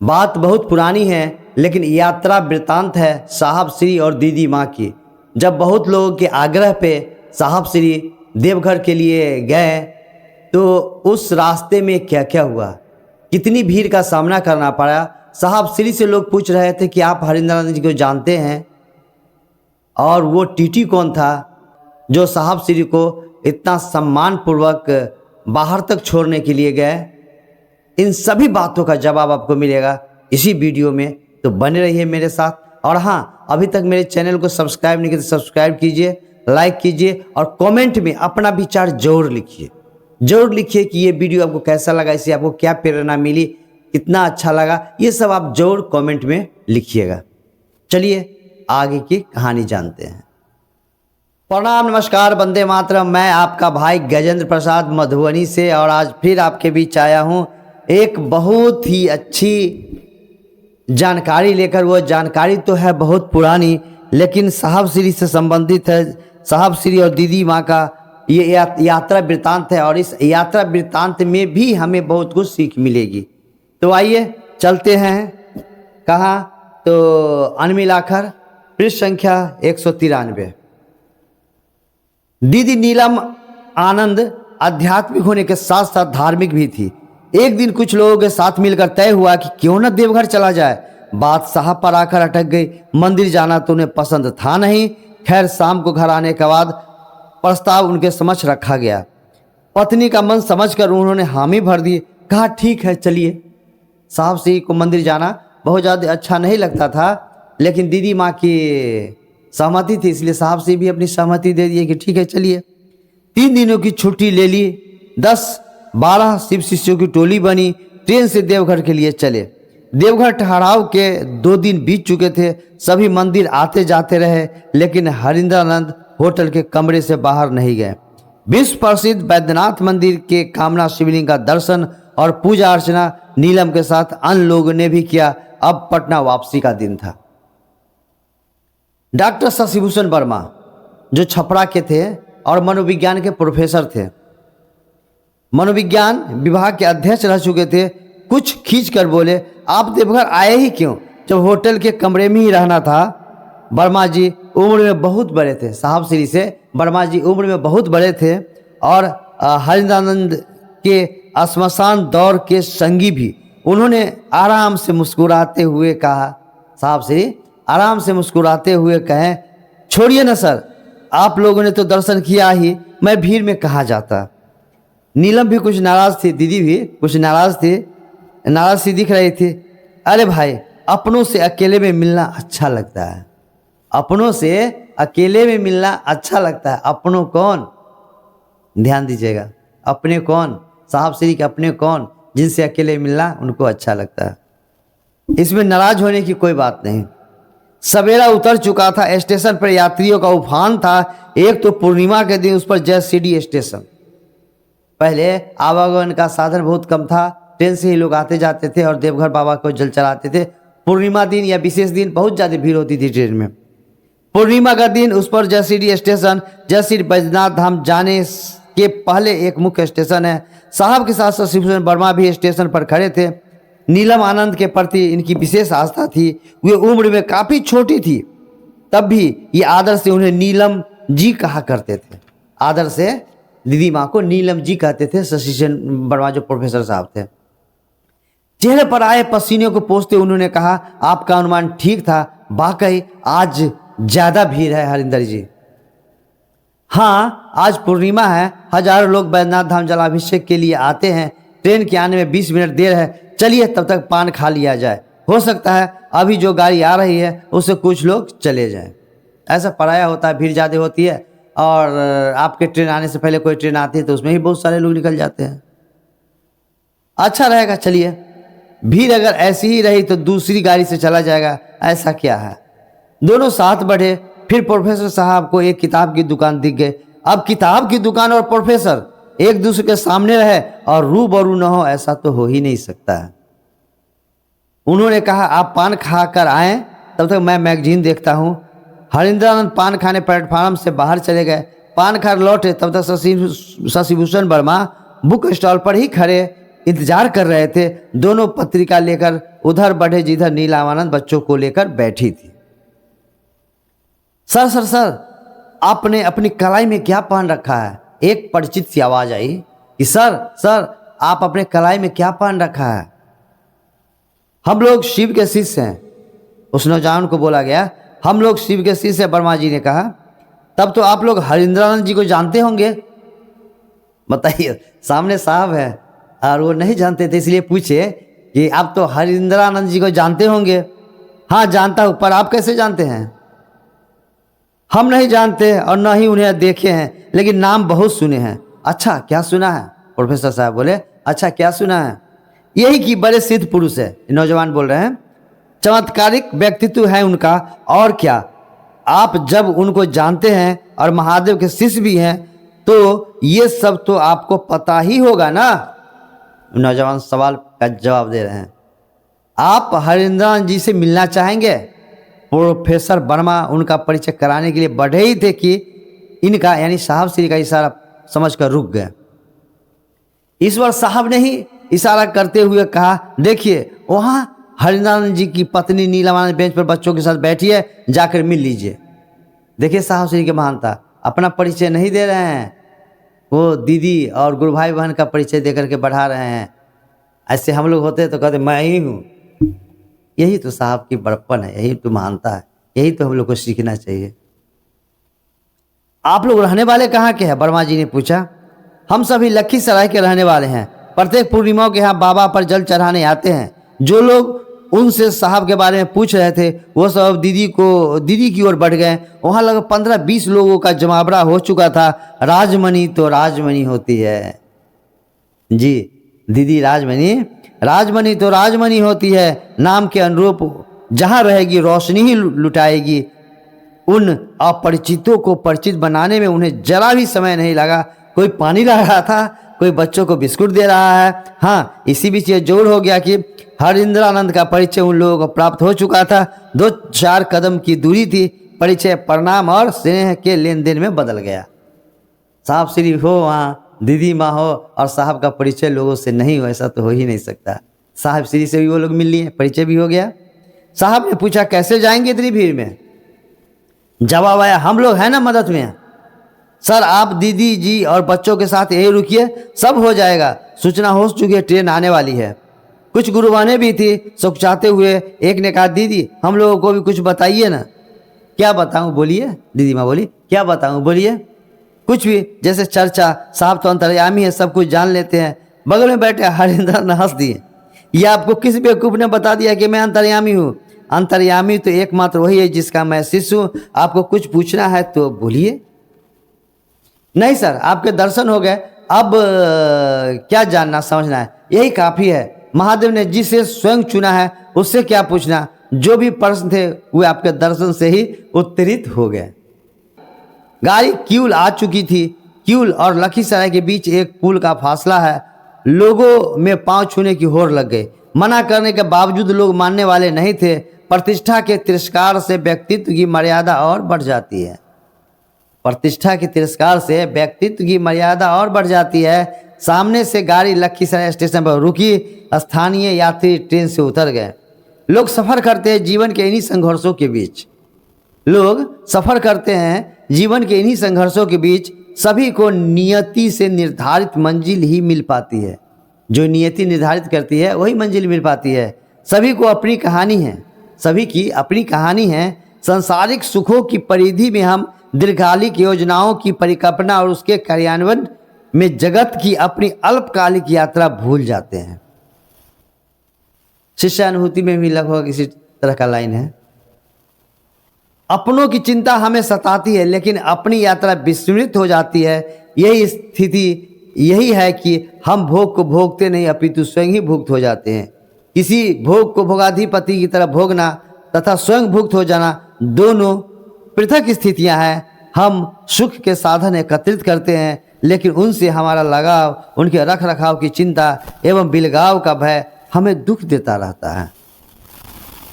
बात बहुत पुरानी है, लेकिन यात्रा वृत्तांत है साहब श्री और दीदी माँ की। जब बहुत लोगों के आग्रह पे साहब श्री देवघर के लिए गए तो उस रास्ते में क्या क्या हुआ, कितनी भीड़ का सामना करना पड़ा। साहब श्री से लोग पूछ रहे थे कि आप हरिंद्रानंद जी को जानते हैं, और वो टीटी कौन था जो साहब श्री को इतना सम्मानपूर्वक बाहर तक छोड़ने के लिए गए। इन सभी बातों का जवाब आपको मिलेगा इसी वीडियो में, तो बने रहिए मेरे साथ। और हाँ, अभी तक मेरे चैनल को सब्सक्राइब नहीं किया तो सब्सक्राइब कीजिए, लाइक कीजिए और कमेंट में अपना विचार जरूर लिखिए। जरूर लिखिए कि ये वीडियो आपको कैसा लगा, इससे आपको क्या प्रेरणा मिली, कितना अच्छा लगा, ये सब आप जरूर कमेंट में लिखिएगा। चलिए आगे की कहानी जानते हैं। प्रणाम, नमस्कार, वंदे मातरम। मैं आपका भाई गजेंद्र प्रसाद मधुबनी से, और आज फिर आपके बीच आया हूँ एक बहुत ही अच्छी जानकारी लेकर। वो जानकारी तो है बहुत पुरानी, लेकिन साहब श्री से संबंधित है। साहब श्री और दीदी माँ का ये यात्रा वृत्तांत है, और इस यात्रा वृत्तांत में भी हमें बहुत कुछ सीख मिलेगी। तो आइए चलते हैं। कहाँ? तो अनमिलाकर पृष्ठ संख्या 193। दीदी नीलम आनंद आध्यात्मिक होने के साथ साथ धार्मिक भी थी। एक दिन कुछ लोगों के साथ मिलकर तय हुआ कि क्यों न देवघर चला जाए। बात साहब पर आकर अटक गई। मंदिर जाना तो उन्हें पसंद था नहीं। खैर, शाम को घर आने के बाद प्रस्ताव उनके समक्ष रखा गया। पत्नी का मन समझकर उन्होंने हामी भर दी। कहा, ठीक है चलिए। साहब श्री को मंदिर जाना बहुत ज़्यादा अच्छा नहीं लगता था, लेकिन दीदी माँ की सहमति थी, इसलिए साहब श्री भी अपनी सहमति दे दिए कि ठीक है चलिए। 3 दिनों की छुट्टी ले ली। 10-12 शिव शिष्यों की टोली बनी। ट्रेन से देवघर के लिए चले। देवघर ठहराव के 2 दिन बीत चुके थे। सभी मंदिर आते जाते रहे, लेकिन हरिंद्रानंद होटल के कमरे से बाहर नहीं गए। विश्व प्रसिद्ध बैद्यनाथ मंदिर के कामना शिवलिंग का दर्शन और पूजा अर्चना नीलम के साथ अन्य लोगों ने भी किया। अब पटना वापसी का दिन था। डॉक्टर शशिभूषण वर्मा, जो छपरा के थे और मनोविज्ञान के प्रोफेसर थे, मनोविज्ञान विभाग के अध्यक्ष रह चुके थे, कुछ खींच कर बोले, आप देवघर आए ही क्यों जब होटल के कमरे में ही रहना था। वर्मा जी उम्र में बहुत बड़े थे। साहब श्री से वर्मा जी उम्र में बहुत बड़े थे, और हरिंद्रानंद के श्मशान दौर के संगी भी। उन्होंने आराम से मुस्कुराते हुए कहा, साहब श्री आराम से मुस्कुराते हुए कहें, छोड़िए ना सर, आप लोगों ने तो दर्शन किया ही, मैं भीड़ में कहाँ जाता। नीलम भी कुछ नाराज थी, दीदी भी कुछ नाराज थी, नाराज सी दिख रही थी। अरे भाई, अपनों से अकेले में मिलना अच्छा लगता है। अपनों से अकेले में मिलना अच्छा लगता है। अपनों कौन? ध्यान दीजिएगा, अपने कौन? साहब श्री के अपने कौन? जिनसे अकेले मिलना उनको अच्छा लगता है। इसमें नाराज होने की कोई बात नहीं। सवेरा उतर चुका था। स्टेशन पर यात्रियों का उफान था। एक तो पूर्णिमा के दिन उस पर जयसीडी स्टेशन। पहले आवागमन का साधन बहुत कम था, ट्रेन से ही लोग आते जाते थे और देवघर बाबा को जल चढ़ाते थे। पूर्णिमा दिन या विशेष दिन बहुत ज़्यादा भीड़ होती थी ट्रेन में। पूर्णिमा का दिन उस पर जयसीडी स्टेशन, जयसीडी बैजनाथ धाम जाने के पहले एक मुख्य स्टेशन है। साहब के साथ शशिभूषण वर्मा भी स्टेशन पर खड़े थे। नीलम आनंद के प्रति इनकी विशेष आस्था थी। वे उम्र में काफ़ी छोटी थी, तब भी ये आदर से उन्हें नीलम जी कहा करते थे। आदर से दीदी माँ को नीलम जी कहते थे शशिभूषण वर्मा, जो प्रोफेसर साहब थे। चेहरे पर आए पसीने को पोंछते उन्होंने कहा, आपका अनुमान ठीक था, वाकई आज ज़्यादा भीड़ है हरिंदर जी। हाँ, आज पूर्णिमा है, हजारों लोग बैद्यनाथ धाम जलाभिषेक के लिए आते हैं। ट्रेन के आने में 20 मिनट देर है। चलिए तब तक पान खा लिया जाए। हो सकता है अभी जो गाड़ी आ रही है उससे कुछ लोग चले जाएं। ऐसा पराया होता है, भीड़ ज़्यादा होती है, और आपके ट्रेन आने से पहले कोई ट्रेन आती है तो उसमें ही बहुत सारे लोग निकल जाते हैं। अच्छा रहेगा, चलिए। भीड़ अगर ऐसी ही रही तो दूसरी गाड़ी से चला जाएगा, ऐसा क्या है। दोनों साथ बढ़े। फिर प्रोफेसर साहब को एक किताब की दुकान दिख गई। अब किताब की दुकान और प्रोफेसर एक दूसरे के सामने रहे और रूबरू न हो, ऐसा तो हो ही नहीं सकता है। उन्होंने कहा, आप पान खा कर आएँ, तब तक मैं मैगजीन देखता हूँ। हरिंद्रानंद पान खाने प्लेटफार्म से बाहर चले गए। पान खा लौटे तब तक शशिभूषण वर्मा बुक स्टॉल पर ही खड़े इंतजार कर रहे थे। दोनों पत्रिका लेकर उधर बढ़े जिधर नीलामानंद बच्चों को लेकर बैठी थी। सर सर सर, आपने अपनी कलाई में क्या पहन रखा है? एक परिचित सी आवाज आई कि सर सर, आप अपने कलाई में क्या पहन रखा है? हम लोग शिव के शिष्य हैं, उस नौजवान को बोला गया। हम लोग शिव के शिष्य हैं, वर्मा जी ने कहा। तब तो आप लोग हरिंद्रानंद जी को जानते होंगे। बताइए, सामने साहब है और वो नहीं जानते थे, इसलिए पूछे कि आप तो हरिंद्रानंद जी को जानते होंगे। हाँ जानता हूँ, पर आप कैसे जानते हैं? हम नहीं जानते और न ही उन्हें देखे हैं, लेकिन नाम बहुत सुने हैं। अच्छा, क्या सुना है? प्रोफेसर साहब बोले, अच्छा क्या सुना है? यही कि बड़े सिद्ध पुरुष है। नौजवान बोल रहे हैं, चमत्कारिक व्यक्तित्व है उनका। और क्या, आप जब उनको जानते हैं और महादेव के शिष्य भी हैं तो ये सब तो आपको पता ही होगा ना। नौजवान सवाल का जवाब दे रहे हैं, आप हरिंद्रानंद जी से मिलना चाहेंगे? प्रोफेसर वर्मा उनका परिचय कराने के लिए बढ़े ही थे कि इनका यानी साहब श्री का इशारा समझकर रुक गए। ईश्वर साहब ने ही इशारा करते हुए कहा, देखिए वहां हरिंद्रानंद जी की पत्नी नीलामानंद बेंच पर बच्चों के साथ बैठी है, जाकर मिल लीजिए। देखिए साहब श्री की महानता, अपना परिचय नहीं दे रहे हैं, वो दीदी और गुरु भाई बहन का परिचय देकर के बढ़ा रहे हैं। ऐसे हम लोग होते तो कहते मैं ही हूँ। यही तो साहब की बड़प्पन है, यही तो महानता है, यही तो हम लोग को सीखना चाहिए। आप लोग रहने वाले कहाँ के हैं? वर्मा जी ने पूछा। हम सभी लखीसराय के रहने वाले हैं। प्रत्येक पूर्णिमाओं के यहाँ बाबा पर जल चढ़ाने आते हैं। जो लोग उनसे साहब के बारे में पूछ रहे थे वो सब दीदी की ओर बढ़ गए। वहाँ लगभग 15-20 लोगों का जमावड़ा हो चुका था। राजमणि तो राजमणि होती है जी, दीदी राजमणि तो राजमणि होती है। नाम के अनुरूप जहाँ रहेगी रोशनी ही लुटाएगी। उन अपरिचितों को परिचित बनाने में उन्हें जरा भी समय नहीं लगा। कोई पानी ला रहा था, कोई बच्चों को बिस्कुट दे रहा है। हाँ, इसी बीच ये जोर हो गया कि हरिंद्रानंद का परिचय उन लोगों को प्राप्त हो चुका था। 2-4 कदम की दूरी थी। परिचय प्रणाम और स्नेह के लेन देन में बदल गया। साहब श्री हो वहाँ, दीदी माँ हो और साहब का परिचय लोगों से नहीं हो, ऐसा तो हो ही नहीं सकता। साहब श्री से भी वो लोग मिल लिए, परिचय भी हो गया। साहब ने पूछा, कैसे जाएंगे इतनी भीड़ में? जवाब आया, हम लोग हैं ना मदद में। सर आप दीदी जी और बच्चों के साथ यही रुकिए, सब हो जाएगा। सूचना हो चुकी है, ट्रेन आने वाली है। कुछ गुरुवाने भी थी सुखचाते हुए। एक ने कहा, दीदी हम लोगों को भी कुछ बताइए ना। क्या बताऊं, बोलिए। दीदी माँ बोली, क्या बताऊं, बोलिए। कुछ भी, जैसे चर्चा। साहब तो अंतर्यामी है, सब कुछ जान लेते हैं। बगल में बैठे हरिंद्र ने हंस दिए। यह आपको किस बेवकूफ ने बता दिया कि मैं अंतर्यामी हूँ? अंतर्यामी तो एकमात्र वही है जिसका मैं शिष्य हूँ। आपको कुछ पूछना है तो बोलिए। नहीं सर, आपके दर्शन हो गए, अब क्या जानना समझना है, यही काफ़ी है। महादेव ने जिसे स्वयं चुना है उससे क्या पूछना। जो भी प्रश्न थे वे आपके दर्शन से ही उत्तरित हो गए। गाड़ी किउल आ चुकी थी। किउल और लखीसराय के बीच एक पुल का फासला है। लोगों में पांव छूने की होड़ लग गई। मना करने के बावजूद लोग मानने वाले नहीं थे। प्रतिष्ठा के तिरस्कार से व्यक्तित्व की मर्यादा और बढ़ जाती है। प्रतिष्ठा के तिरस्कार से व्यक्तित्व की मर्यादा और बढ़ जाती है। सामने से गाड़ी लखीसराय स्टेशन पर रुकी। स्थानीय यात्री ट्रेन से उतर गए। लोग सफ़र करते हैं जीवन के इन्हीं संघर्षों के बीच। सभी को नियति से निर्धारित मंजिल ही मिल पाती है। जो नियति निर्धारित करती है वही मंजिल मिल पाती है। सभी की अपनी कहानी है। सांसारिक सुखों की परिधि में हम दीर्घकालिक योजनाओं की परिकल्पना और उसके कार्यान्वयन में जगत की अपनी अल्पकालिक यात्रा भूल जाते हैं। शिष्यानुभूति में भी लगभग इसी तरह का लाइन है। अपनों की चिंता हमें सताती है लेकिन अपनी यात्रा विस्मृत हो जाती है। यही स्थिति यही है कि हम भोग को भोगते नहीं अपितु स्वयं ही भुक्त हो जाते हैं। किसी भोग को भोगाधिपति की तरह भोगना तथा स्वयं भुक्त हो जाना दोनों पृथक स्थितियां हैं। हम सुख के साधन एकत्रित करते हैं लेकिन उनसे हमारा लगाव, उनके रख रखाव की चिंता एवं बिलगाव का भय हमें दुख देता रहता है।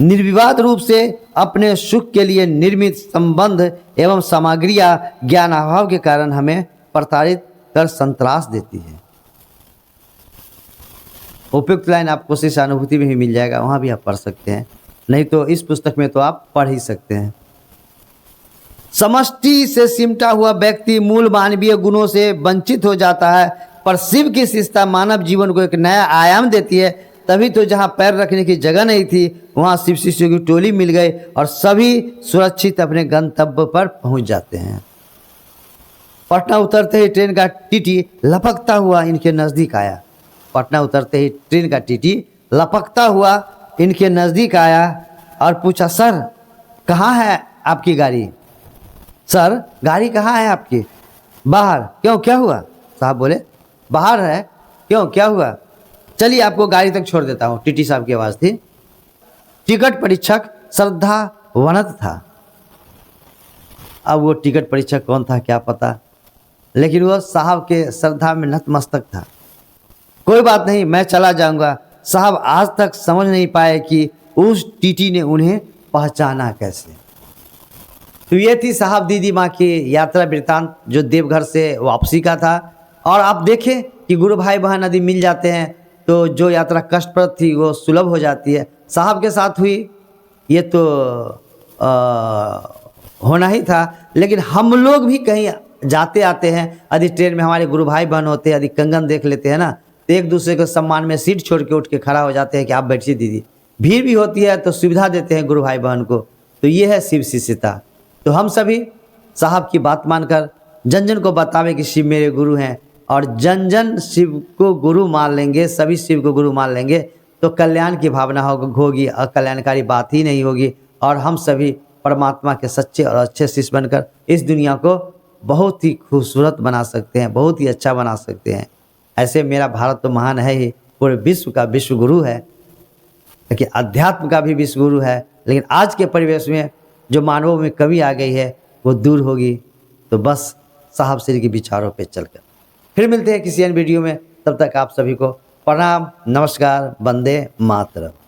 निर्विवाद रूप से अपने सुख के लिए निर्मित संबंध एवं सामग्रियां ज्ञानाभाव के कारण हमें प्रताड़ित कर संत्रास देती है। उपयुक्त लाइन आपको शिष्य अनुभूति में ही मिल जाएगा, वहाँ भी आप पढ़ सकते हैं, नहीं तो इस पुस्तक में तो आप पढ़ ही सकते हैं। समष्टि से सिमटा हुआ व्यक्ति मूल मानवीय गुणों से वंचित हो जाता है, पर शिव की शिष्टता मानव जीवन को एक नया आयाम देती है। तभी तो जहाँ पैर रखने की जगह नहीं थी, वहाँ शिव शिष्यों की टोली मिल गई और सभी सुरक्षित अपने गंतव्य पर पहुँच जाते हैं। पटना उतरते ही ट्रेन का टीटी लपकता हुआ इनके नज़दीक आया। पटना उतरते ही ट्रेन का टीटी लपकता हुआ इनके नज़दीक आया और पूछा, सर कहाँ है आपकी गाड़ी? सर गाड़ी कहाँ है आपकी? बाहर। क्यों, क्या हुआ? साहब बोले, बाहर है। क्यों, क्या हुआ? चलिए आपको गाड़ी तक छोड़ देता हूँ। टीटी साहब की आवाज़ थी। टिकट परीक्षक श्रद्धा वनत था। अब वो टिकट परीक्षक कौन था क्या पता, लेकिन वो साहब के श्रद्धा में नतमस्तक था। कोई बात नहीं, मैं चला जाऊंगा। साहब आज तक समझ नहीं पाए कि उस टीटी ने उन्हें पहचाना कैसे। तो ये थी साहब दीदी माँ की यात्रा वृत्तांत, जो देवघर से वापसी का था। और आप देखें कि गुरु भाई बहन यदि मिल जाते हैं तो जो यात्रा कष्टप्रद थी वो सुलभ हो जाती है। साहब के साथ हुई ये तो होना ही था, लेकिन हम लोग भी कहीं जाते आते हैं, यदि ट्रेन में हमारे गुरु भाई बहन होते हैं, यदि कंगन देख लेते हैं ना, तो एक दूसरे के सम्मान में सीट छोड़ के उठ के खड़ा हो जाते हैं कि आप बैठिए दीदी। भीड़ भी होती है तो सुविधा देते हैं गुरु भाई बहन को। तो ये है शिव शिष्यता। तो हम सभी साहब की बात मानकर जन जन को बतावे कि शिव मेरे गुरु हैं, और जन जन शिव को गुरु मान लेंगे, सभी शिव को गुरु मान लेंगे, तो कल्याण की भावना होगी, अकल्याणकारी बात ही नहीं होगी। और हम सभी परमात्मा के सच्चे और अच्छे शिष्य बनकर इस दुनिया को बहुत ही खूबसूरत बना सकते हैं, बहुत ही अच्छा बना सकते हैं। ऐसे मेरा भारत तो महान है ही, पूरे विश्व का विश्व गुरु है, लेकिन अध्यात्म का भी विश्व गुरु है। लेकिन आज के परिवेश में जो मानवों में कमी आ गई है वो दूर होगी, तो बस साहब श्री के विचारों पे चलकर। फिर मिलते हैं किसी अन्य वीडियो में, तब तक आप सभी को प्रणाम, नमस्कार, वंदे मातरम।